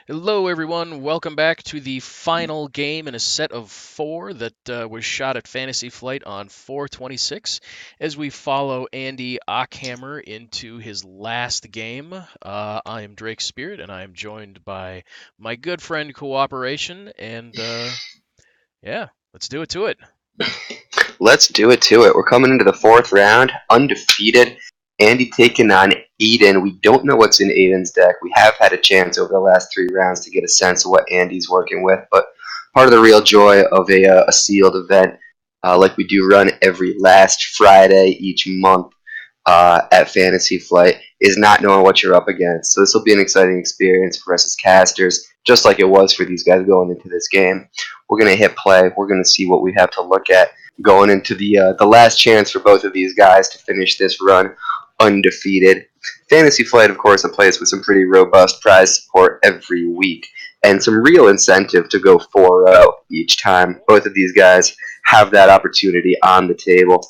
Hello, everyone. Welcome back to the final game in a set of four that was shot at Fantasy Flight on 4/26 as we follow Andy Ockhammer into his last game. I am Drake Spirit, and I am joined by my good friend Cooperation. And yeah, let's do it to it. Let's do it to it. We're coming into the fourth round, undefeated. Andy taking on Aiden. We don't know what's in Aiden's deck. We have had a chance over the last three rounds to get a sense of what Andy's working with, but part of the real joy of a sealed event, like we do run every last Friday each month at Fantasy Flight, is not knowing what you're up against. So this will be an exciting experience for us as casters, just like it was for these guys going into this game. We're going to hit play. We're going to see what we have to look at going into the last chance for both of these guys to finish this run undefeated. Fantasy Flight, of course, a place with some pretty robust prize support every week and some real incentive to go 4-0 each time. Both of these guys have that opportunity on the table.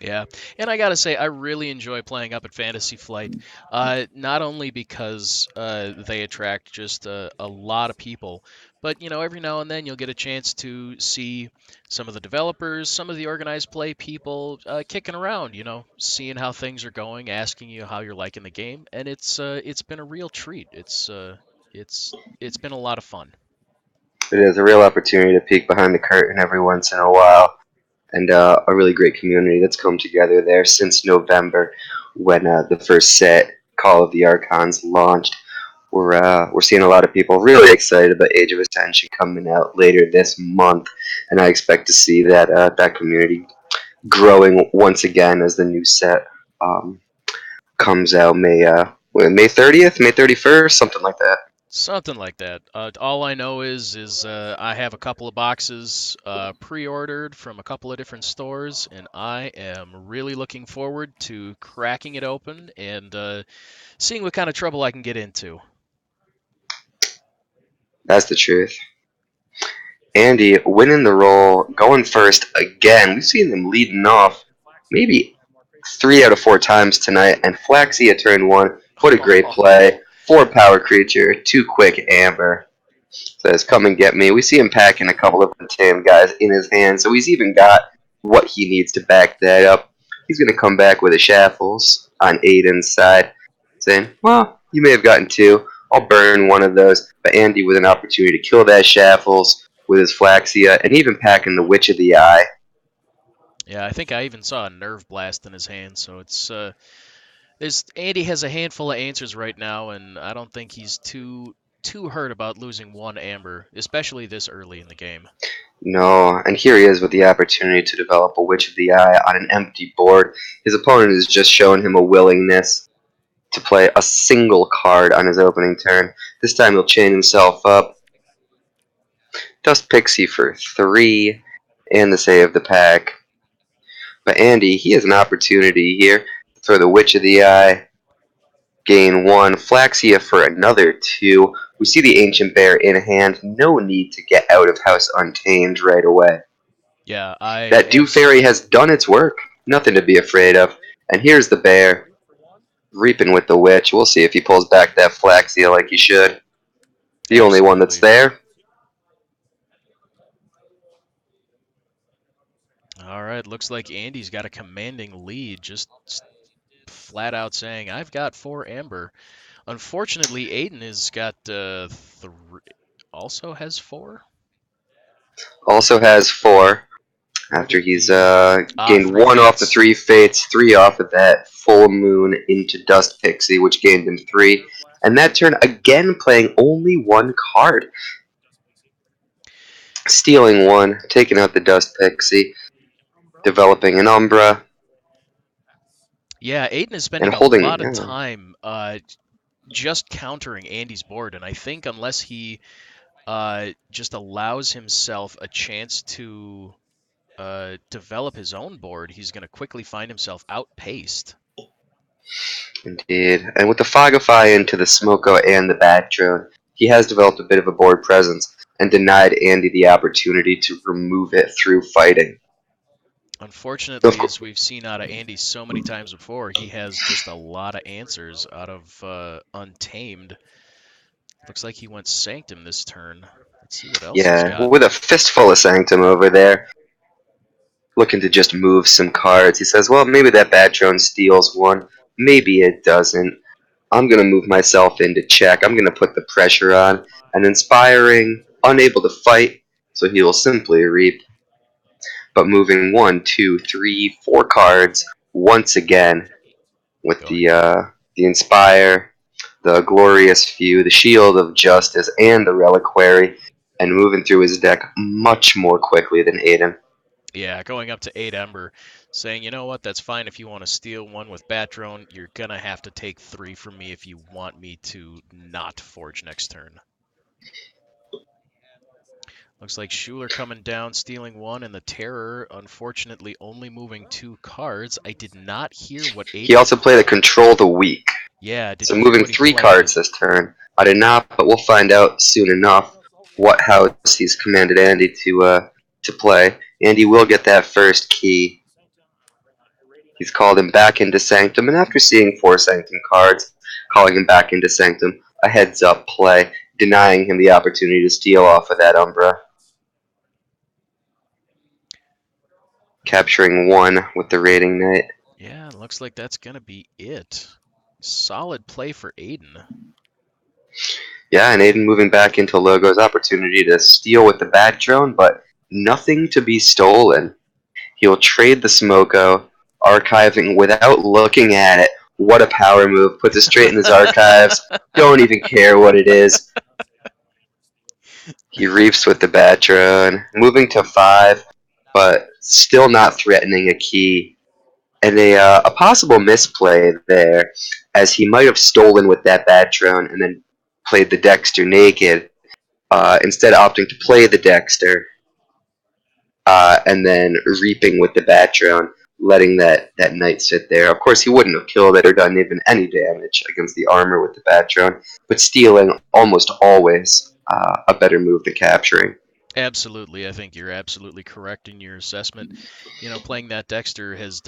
Yeah, and I gotta say, I really enjoy playing up at Fantasy Flight. Not only because they attract just a lot of people, but every now and then you'll get a chance to see some of the developers, some of the organized play people kicking around. Seeing how things are going, asking you how you're liking the game, and it's been a real treat. It's been a lot of fun. It is a real opportunity to peek behind the curtain every once in a while, and a really great community that's come together there since November when the first set, Call of the Archons, launched. We're seeing a lot of people really excited about Age of Ascension coming out later this month, and I expect to see that community growing once again as the new set um, comes out May 30th, May 31st, something like that. Something like that. All I know is I have a couple of boxes pre-ordered from a couple of different stores, and I am really looking forward to cracking it open and seeing what kind of trouble I can get into. That's the truth. Andy winning the role, going first again. We've seen them leading off maybe 3 out of 4 times tonight, and Flaxy at turn one. What a great play. 4 power creature, 2 quick amber. Says, come and get me. We see him packing a couple of Tam guys in his hand, so he's even got what he needs to back that up. He's going to come back with a Shaffles on Aiden's side, saying, well, you may have gotten 2. I'll burn one of those. But Andy with an opportunity to kill that Shaffles with his Flaxia, and even packing the Witch of the Eye. Yeah, I think I even saw a nerve blast in his hand, so there's Andy has a handful of answers right now, and I don't think he's too hurt about losing one amber, especially this early in the game. No, and here he is with the opportunity to develop a Witch of the Eye on an empty board. His opponent has just shown him a willingness to play a single card on his opening turn. This time he'll chain himself up. Dust Pixie for 3 and the save of the pack. But Andy, he has an opportunity here to throw the Witch of the Eye, gain 1, Flaxia for another 2. We see the Ancient Bear in hand. No need to get out of House Untamed right away. Yeah, I That Dew am. Fairy has done its work. Nothing to be afraid of. And here's the bear, reaping with the Witch. We'll see if he pulls back that Flaxia like he should. The only one that's Absolutely. there. All right, looks like Andy's got a commanding lead, just flat out saying, I've got 4 amber. Unfortunately, Aiden has got also has 4. Also has 4 Where after did he's the gained three 1 off the fates? 3 Fates, 3 off of that Full Moon into Dust Pixie, which gained him 3. And that turn, again, playing only 1 card. Stealing 1, taking out the Dust Pixie, developing an Umbra, Yeah, Aiden is and spending a holding. lot of time just countering Andy's board, and I think unless he just allows himself a chance to develop his own board, he's going to quickly find himself outpaced. Indeed. And with the Fogify into the Smoko and the Bat Drone, he has developed a bit of a board presence and denied Andy the opportunity to remove it through fighting. Of Unfortunately, course, as we've seen out of Andy so many times before, he has just a lot of answers out of Untamed. Looks like he went Sanctum this turn. Let's see what else he's Yeah, got. with a fistful of Sanctum over there, looking to just move some cards. He says, well, maybe that Batron steals one. Maybe it doesn't. I'm going to move myself into check. I'm going to put the pressure on. And Inspiring, unable to fight, so he will simply reap. But moving 1, 2, 3, 4 cards once again with Going. the Inspire, the Glorious Few, the Shield of Justice, and the Reliquary, and moving through his deck much more quickly than Aiden. Yeah, going up to 8 Ember, saying, you know what, that's fine if you want to steal one with Bat Drone. You're going to have to take 3 from me if you want me to not forge next turn. Looks like Schuler coming down, stealing 1, and the Terror, unfortunately, only moving 2 cards. I did not hear what He Aiden... also played a Control the Weak, Yeah, so didn't hear moving what he 3 played. cards this turn. I did not, but we'll find out soon enough what house he's commanded Andy to play. Andy will get that first key. He's called him back into Sanctum, and after seeing 4 Sanctum cards, calling him back into Sanctum, a heads-up play, denying him the opportunity to steal off of that Umbra. Capturing 1 with the Raiding Knight. Yeah, looks like that's going to be it. Solid play for Aiden. Yeah, and Aiden moving back into Logo's opportunity to steal with the Bat Drone, but nothing to be stolen. He'll trade the Smoko, archiving without looking at it. What a power move. Puts it straight in his archives. Don't even care what it is. He reefs with the Bat Drone, moving to 5, but still not threatening a key. And a possible misplay there, as he might have stolen with that Bat Drone and then played the Dexter naked, instead opting to play the Dexter, and then reaping with the Bat Drone, letting that Knight sit there. Of course, he wouldn't have killed it or done even any damage against the armor with the Bat Drone, but stealing almost always a better move than capturing. Absolutely, I think you're absolutely correct in your assessment. You know, playing that Dexter has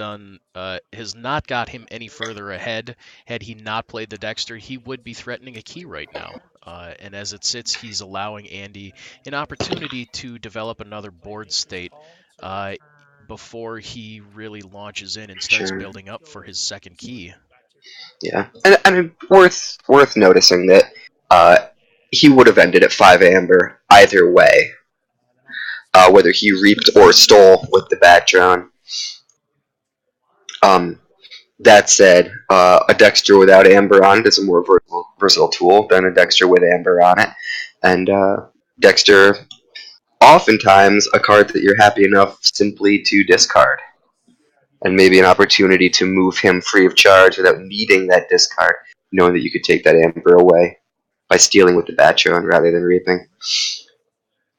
not got him any further ahead. Had he not played the Dexter, he would be threatening a key right now. And as it sits, he's allowing Andy an opportunity to develop another board state uh, before he really launches in and starts Sure. building up for his second key. Yeah, and worth noticing that uh, he would have ended at 5 Amber either way, whether he reaped or stole with the Bat Drone. Um, that said, a Dexter without Amber on it is a more versatile tool than a Dexter with Amber on it. And Dexter, oftentimes, a card that you're happy enough simply to discard. And maybe an opportunity to move him free of charge without needing that discard, knowing that you could take that Amber away by stealing with the Batron rather than reaping.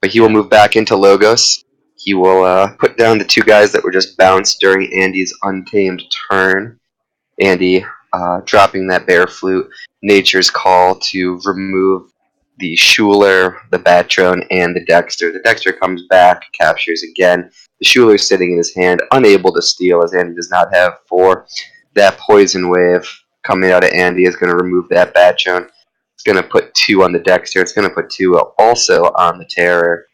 But he will Yeah, move back into Logos. He will put down the 2 guys that were just bounced during Andy's untamed turn. Andy dropping that Bear Flute, Nature's Call to remove the Schuler, the Batron, and the Dexter. The Dexter comes back, captures again. The Schuler sitting in his hand, unable to steal as Andy does not have 4. That Poison Wave coming out of Andy is going to remove that Batron. It's going to put 2 on the Dexter. It's going to put 2 also on the Terror.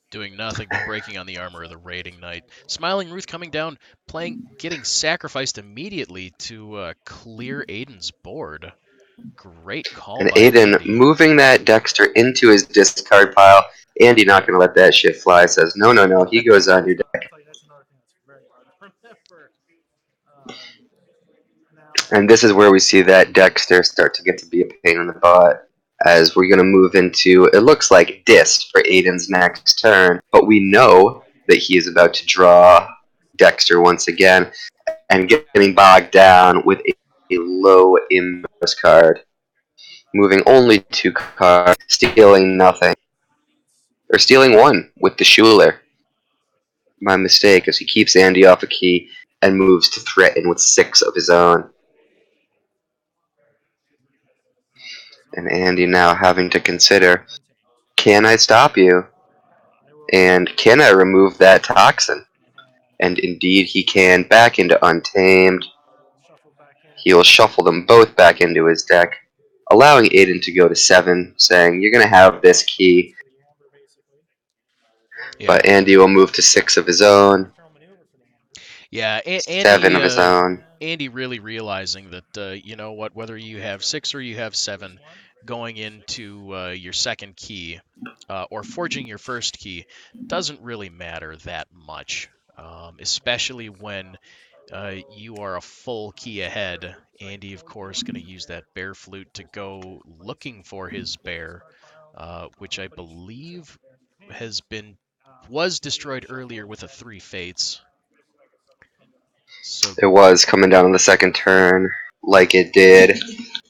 doing nothing but breaking on the armor of the Raiding Knight. Smiling Ruth coming down, getting sacrificed immediately to clear Aiden's board. Great call And by Aiden Andy. moving that Dexter into his discard pile. Andy not going to let that shit fly. Says, no, no, no. He goes on your deck. And this is where we see that Dexter start to get to be a pain in the butt. As we're going to move into, it looks like Disc for Aiden's next turn. But we know that he is about to draw Dexter once again. And getting bogged down with a low Imbus card. Moving only 2 cards. Stealing nothing. Or stealing 1 with the Schuler. My mistake, as he keeps Andy off a key and moves to threaten with 6 of his own. And Andy now having to consider, can I stop you? And can I remove that toxin? And indeed he can. Back into Untamed. He'll shuffle them both back into his deck. allowing Aiden to go to 7, saying, "You're going to have this key," Yeah. but Andy will move to 6 of his own, Yeah, 7 of his own. Andy really realizing that you know what, whether you have 6 or you have 7, going into your second key or forging your first key doesn't really matter that much, especially when you are a full key ahead. Andy, of course, going to use that bear flute to go looking for his bear, which I believe was destroyed earlier with a 3 fates. So It was coming down on the second turn, like it did.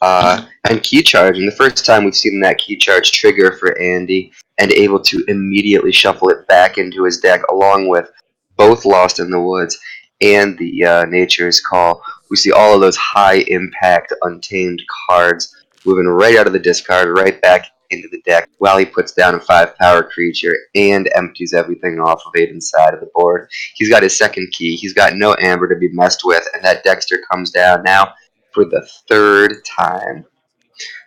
And key charge, and the first time we've seen that key charge trigger for Andy, and able to immediately shuffle it back into his deck, along with both Lost in the Woods and the Nature's Call. We see all of those high impact Untamed cards moving right out of the discard, right back into the deck, while he puts down a 5 power creature and empties everything off of Aiden's side of the board. He's got his second key, he's got no Amber to be messed with, and that Dexter comes down now for the third time.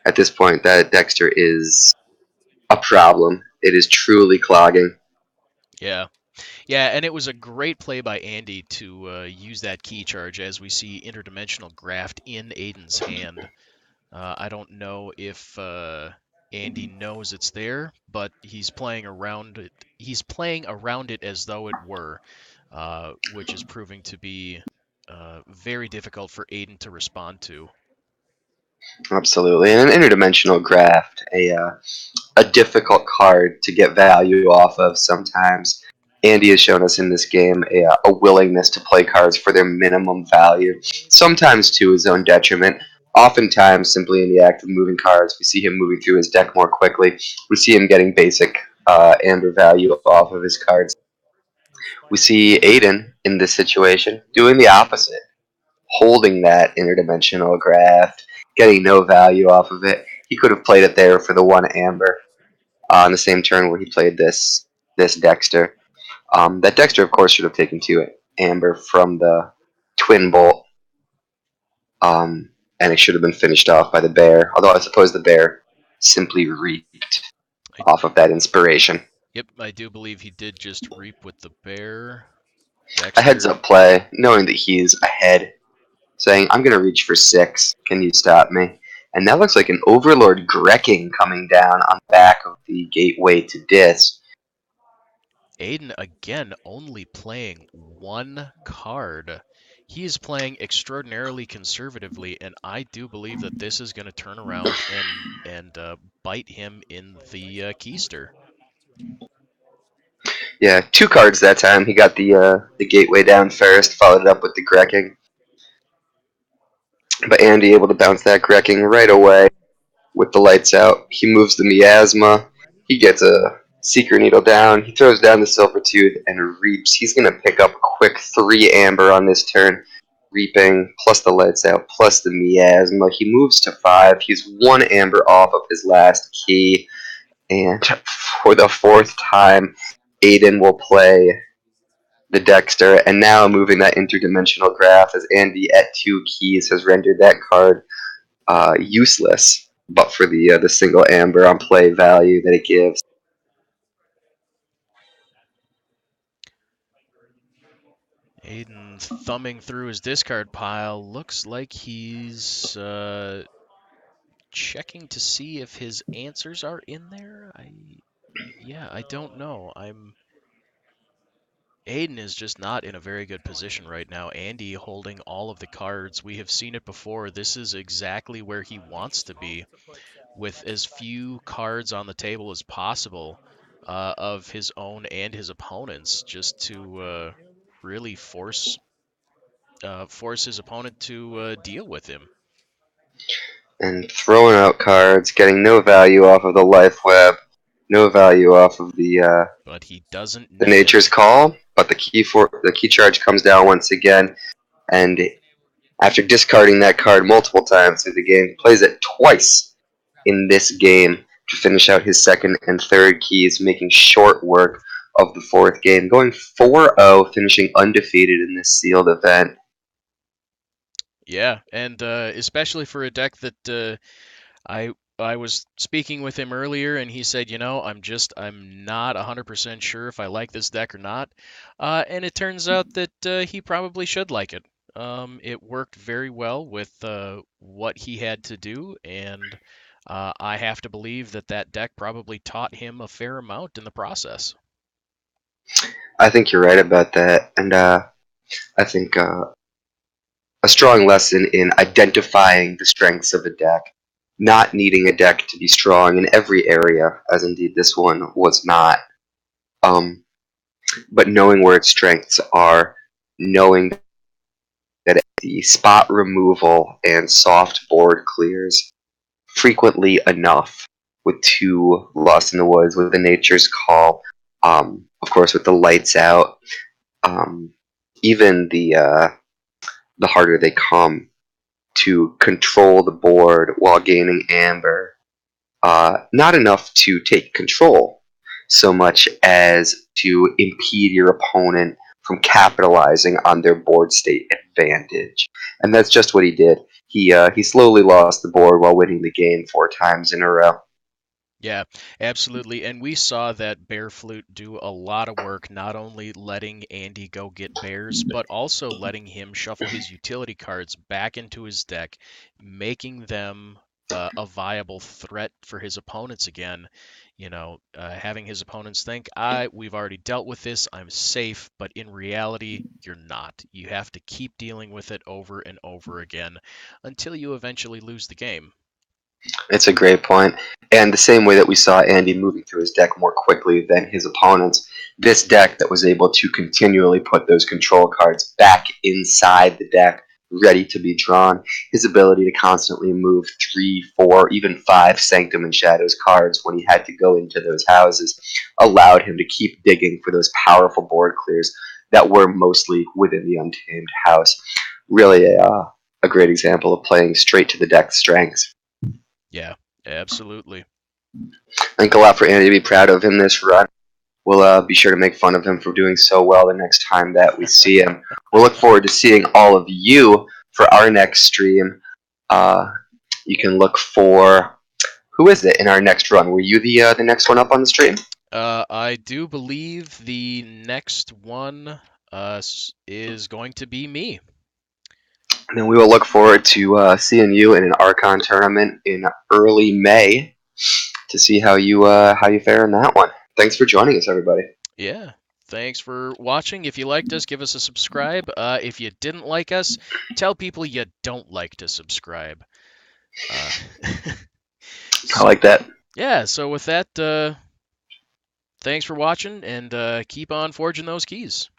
At this point, that Dexter is a problem. It is truly clogging. yeah, yeah, and it was a great play by Andy to use that key charge as we see interdimensional graft in Aiden's hand. I don't know if Andy knows it's there, but he's playing around it. He's playing around it as though it were, which is proving to be very difficult for Aiden to respond to. Absolutely. And an interdimensional graft, a difficult card to get value off of sometimes. Andy has shown us in this game a willingness to play cards for their minimum value, sometimes to his own detriment. Oftentimes, simply in the act of moving cards, we see him moving through his deck more quickly. We see him getting basic amber value off of his cards. We see Aiden in this situation doing the opposite, holding that interdimensional graft, getting no value off of it. He could have played it there for the 1 amber on the same turn where he played this Dexter. That Dexter, of course, should have taken 2 amber from the twin bolt, and it should have been finished off by the bear. Although I suppose the bear simply reaped I, off of that inspiration. yep, I do believe he did just reap with the bear. A heads Dexter. up play, knowing that he's ahead, saying, "I'm going to reach for 6. Can you stop me?" And that looks like an Overlord Grekking coming down on the back of the Gateway to Dis. Aiden again only playing 1 card. He is playing extraordinarily conservatively, and I do believe that this is going to turn around and bite him in the keister. Yeah, 2 cards that time. He got the Gateway down first, followed it up with the Grekking. But Andy able to bounce that Grekking right away with the lights out. He moves the Miasma. He gets a Seeker Needle down. He throws down the Silver Tooth and reaps. He's going to pick up a quick 3 amber on this turn. Reaping, plus the lights out, plus the Miasma. He moves to 5. He's 1 amber off of his last key. And for the 4th time, Aiden will play the Dexter, and now moving that interdimensional graph as Andy at 2 keys has rendered that card useless, but for the single amber on play value that it gives. Aiden thumbing through his discard pile. Looks like he's checking to see if his answers are in there. Yeah, I don't know. Aiden is just not in a very good position right now. Andy holding all of the cards. We have seen it before. This is exactly where he wants to be, with as few cards on the table as possible of his own and his opponent's, just to really force his opponent to deal with him. And throwing out cards, getting no value off of the life web, no value off of But he doesn't the need nature's it. call. But the key charge comes down once again, and after discarding that card multiple times through the game, plays it twice in this game to finish out his second and third keys, making short work of the 4th game, going 4-0, finishing undefeated in this sealed event. Yeah, and especially for a deck that I was speaking with him earlier, and he said, I'm not 100% sure if I like this deck or not. And it turns out that he probably should like it. It worked very well with what he had to do, and I have to believe that that deck probably taught him a fair amount in the process. I think you're right about that, and I think a strong lesson in identifying the strengths of a deck, not needing a deck to be strong in every area, as indeed this one was not, um, but knowing where its strengths are, knowing that the spot removal and soft board clears frequently enough with two Lost in the Woods, with the Nature's Call, of course with the Lights Out, um, even the harder they come, to control the board while gaining amber. Not enough to take control, so much as to impede your opponent from capitalizing on their board state advantage. And that's just what he did. He slowly lost the board while winning the game 4 times in a row. Yeah, absolutely. And we saw that Bear Flute do a lot of work, not only letting Andy go get bears, but also letting him shuffle his utility cards back into his deck, making them a viable threat for his opponents again. Having his opponents think, we've already dealt with this, I'm safe, but in reality, you're not. You have to keep dealing with it over and over again until you eventually lose the game. It's a great point. And the same way that we saw Andy moving through his deck more quickly than his opponents, this deck that was able to continually put those control cards back inside the deck, ready to be drawn, his ability to constantly move 3, 4, even 5 Sanctum and Shadows cards when he had to go into those houses allowed him to keep digging for those powerful board clears that were mostly within the Untamed house. Really a great example of playing straight to the deck's strengths. Yeah, absolutely. I think a lot for Andy to be proud of in this run. We'll be sure to make fun of him for doing so well the next time that we see him. We'll look forward to seeing all of you for our next stream. Uh, you can look for who is it in our next run? Were you the next one up on the stream? I do believe the next one is going to be me. And then we will look forward to seeing you in an Archon tournament in early May to see how you fare in that one. Thanks for joining us, everybody. Yeah. Thanks for watching. If you liked us, give us a subscribe. If you didn't like us, tell people you don't like to subscribe. Uh, I like so, that. yeah, so with that, thanks for watching, and keep on forging those keys.